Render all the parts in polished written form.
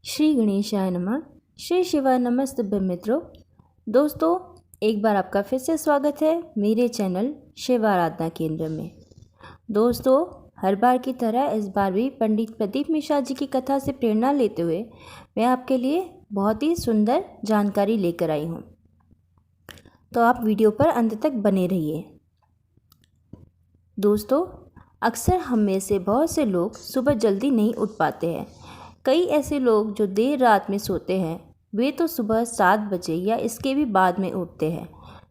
श्री गणेशाय नमः। श्री शिवाय नमस्तुभ्यं मित्रों। दोस्तों, एक बार आपका फिर से स्वागत है मेरे चैनल शिवाराधना केंद्र में। दोस्तों, हर बार की तरह इस बार भी पंडित प्रदीप मिश्रा जी की कथा से प्रेरणा लेते हुए मैं आपके लिए बहुत ही सुंदर जानकारी लेकर आई हूँ, तो आप वीडियो पर अंत तक बने रहिए। दोस्तों, अक्सर हम में से बहुत से लोग सुबह जल्दी नहीं उठ पाते हैं। कई ऐसे लोग जो देर रात में सोते हैं वे तो सुबह 7 बजे या इसके भी बाद में उठते हैं,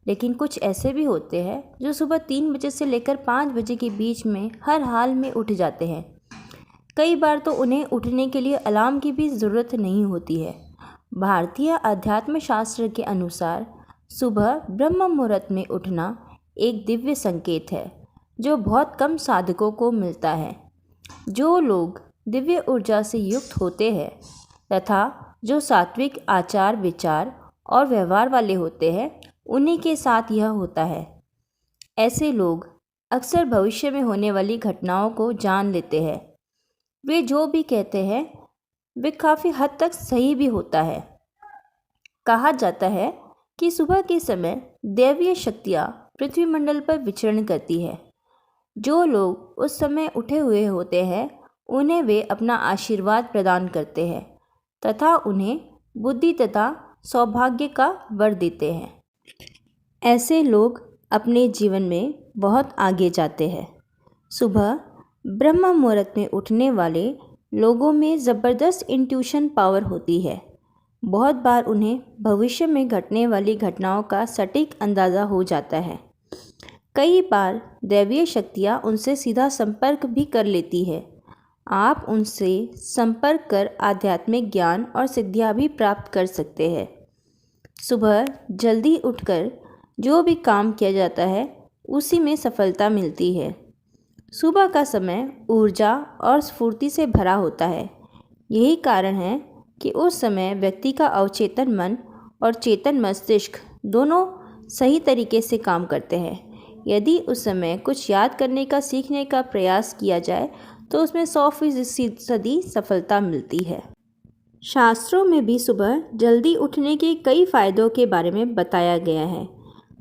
लेकिन कुछ ऐसे भी होते हैं जो सुबह 3 बजे से लेकर 5 बजे के बीच में हर हाल में उठ जाते हैं। कई बार तो उन्हें उठने के लिए अलार्म की भी ज़रूरत नहीं होती है। भारतीय अध्यात्म शास्त्र के अनुसार सुबह ब्रह्म मुहूर्त में उठना एक दिव्य संकेत है जो बहुत कम साधकों को मिलता है। जो लोग दिव्य ऊर्जा से युक्त होते हैं तथा जो सात्विक आचार विचार और व्यवहार वाले होते हैं उन्हीं के साथ यह होता है। ऐसे लोग अक्सर भविष्य में होने वाली घटनाओं को जान लेते हैं। वे जो भी कहते हैं वे काफ़ी हद तक सही भी होता है। कहा जाता है कि सुबह के समय दैवीय शक्तियाँ पृथ्वी मंडल पर विचरण करती है। जो लोग उस समय उठे हुए होते हैं उन्हें वे अपना आशीर्वाद प्रदान करते हैं तथा उन्हें बुद्धि तथा सौभाग्य का वर देते हैं। ऐसे लोग अपने जीवन में बहुत आगे जाते हैं। सुबह ब्रह्म मुहूर्त में उठने वाले लोगों में ज़बरदस्त इंट्यूशन पावर होती है। बहुत बार उन्हें भविष्य में घटने वाली घटनाओं का सटीक अंदाज़ा हो जाता है। कई बार दैवीय शक्तियाँ उनसे सीधा संपर्क भी कर लेती है। आप उनसे संपर्क कर आध्यात्मिक ज्ञान और सिद्धियाँ भी प्राप्त कर सकते हैं। सुबह जल्दी उठकर जो भी काम किया जाता है उसी में सफलता मिलती है। सुबह का समय ऊर्जा और स्फूर्ति से भरा होता है। यही कारण है कि उस समय व्यक्ति का अवचेतन मन और चेतन मस्तिष्क दोनों सही तरीके से काम करते हैं। यदि उस समय कुछ याद करने का सीखने का प्रयास किया जाए तो उसमें 100% सफलता मिलती है। शास्त्रों में भी सुबह जल्दी उठने के कई फायदों के बारे में बताया गया है।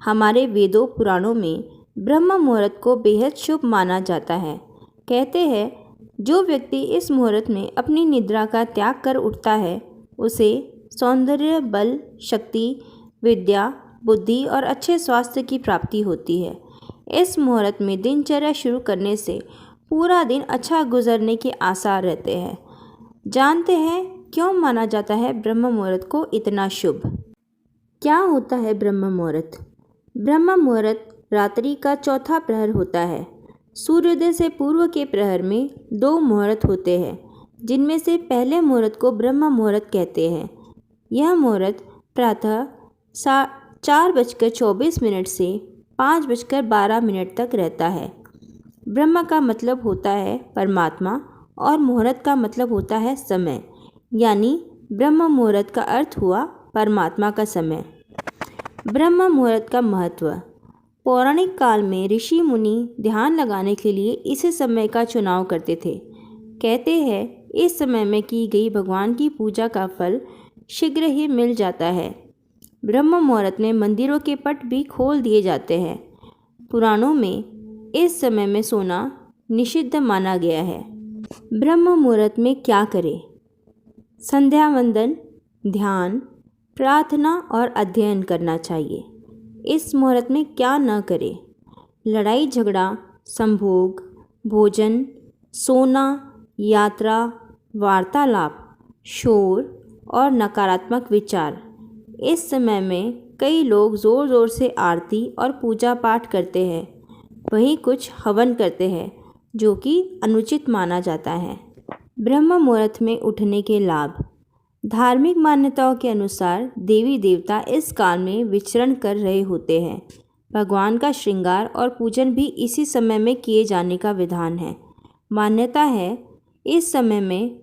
हमारे वेदों पुराणों में ब्रह्म मुहूर्त को बेहद शुभ माना जाता है। कहते हैं जो व्यक्ति इस मुहूर्त में अपनी निद्रा का त्याग कर उठता है उसे सौंदर्य, बल, शक्ति, विद्या, बुद्धि और अच्छे स्वास्थ्य की प्राप्ति होती है। इस मुहूर्त में दिनचर्या शुरू करने से पूरा दिन अच्छा गुजरने के आसार रहते हैं। जानते हैं क्यों माना जाता है ब्रह्म मुहूर्त को इतना शुभ? क्या होता है ब्रह्म मुहूर्त? ब्रह्म मुहूर्त रात्रि का चौथा प्रहर होता है। सूर्योदय से पूर्व के प्रहर में 2 मुहूर्त होते हैं, जिनमें से पहले मुहूर्त को ब्रह्म मुहूर्त कहते हैं। यह मुहूर्त प्रातः 4:24 से 5:12 तक रहता है। ब्रह्म का मतलब होता है परमात्मा और मुहूर्त का मतलब होता है समय, यानी ब्रह्म मुहूर्त का अर्थ हुआ परमात्मा का समय। ब्रह्म मुहूर्त का महत्व। पौराणिक काल में ऋषि मुनि ध्यान लगाने के लिए इसी समय का चुनाव करते थे। कहते हैं इस समय में की गई भगवान की पूजा का फल शीघ्र ही मिल जाता है। ब्रह्म मुहूर्त में मंदिरों के पट भी खोल दिए जाते हैं। पुराणों में इस समय में सोना निषिद्ध माना गया है। ब्रह्म मुहूर्त में क्या करें? संध्या वंदन, ध्यान, प्रार्थना और अध्ययन करना चाहिए। इस मुहूर्त में क्या न करें? लड़ाई झगड़ा, संभोग, भोजन, सोना, यात्रा, वार्तालाप, शोर और नकारात्मक विचार। इस समय में कई लोग ज़ोर ज़ोर से आरती और पूजा पाठ करते हैं। वहीं कुछ हवन करते हैं जो कि अनुचित माना जाता है। ब्रह्म मुहूर्त में उठने के लाभ। धार्मिक मान्यताओं के अनुसार देवी देवता इस काल में विचरण कर रहे होते हैं। भगवान का श्रृंगार और पूजन भी इसी समय में किए जाने का विधान है। मान्यता है इस समय में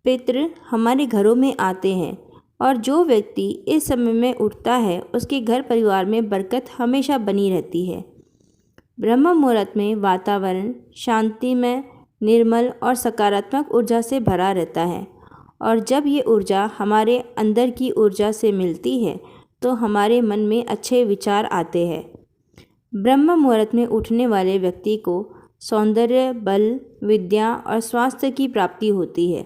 पितृ हमारे घरों में आते हैं और जो व्यक्ति इस समय में उठता है उसके घर परिवार में बरकत हमेशा बनी रहती है। ब्रह्म मुहूर्त में वातावरण शांतिमय, निर्मल और सकारात्मक ऊर्जा से भरा रहता है और जब ये ऊर्जा हमारे अंदर की ऊर्जा से मिलती है तो हमारे मन में अच्छे विचार आते हैं। ब्रह्म मुहूर्त में उठने वाले व्यक्ति को सौंदर्य, बल, विद्या और स्वास्थ्य की प्राप्ति होती है।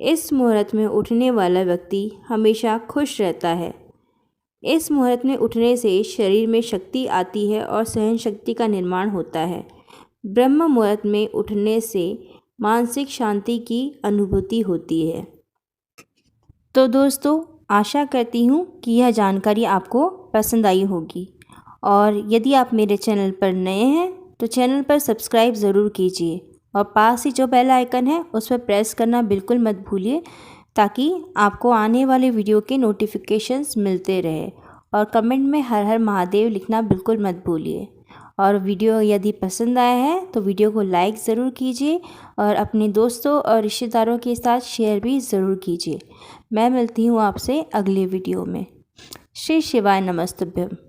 इस मुहूर्त में उठने वाला व्यक्ति हमेशा खुश रहता है। इस मुहूर्त में उठने से शरीर में शक्ति आती है और सहन शक्ति का निर्माण होता है। ब्रह्म मुहूर्त में उठने से मानसिक शांति की अनुभूति होती है। तो दोस्तों, आशा करती हूँ कि यह जानकारी आपको पसंद आई होगी, और यदि आप मेरे चैनल पर नए हैं तो चैनल पर सब्सक्राइब ज़रूर कीजिए और पास ही जो बेल आइकन है उस पर प्रेस करना बिल्कुल मत भूलिए, ताकि आपको आने वाले वीडियो के नोटिफिकेशंस मिलते रहे। और कमेंट में हर हर महादेव लिखना बिल्कुल मत भूलिए। और वीडियो यदि पसंद आया है तो वीडियो को लाइक ज़रूर कीजिए और अपने दोस्तों और रिश्तेदारों के साथ शेयर भी ज़रूर कीजिए। मैं मिलती हूँ आपसे अगले वीडियो में। श्री शिवाय नमस्तुभ्यम।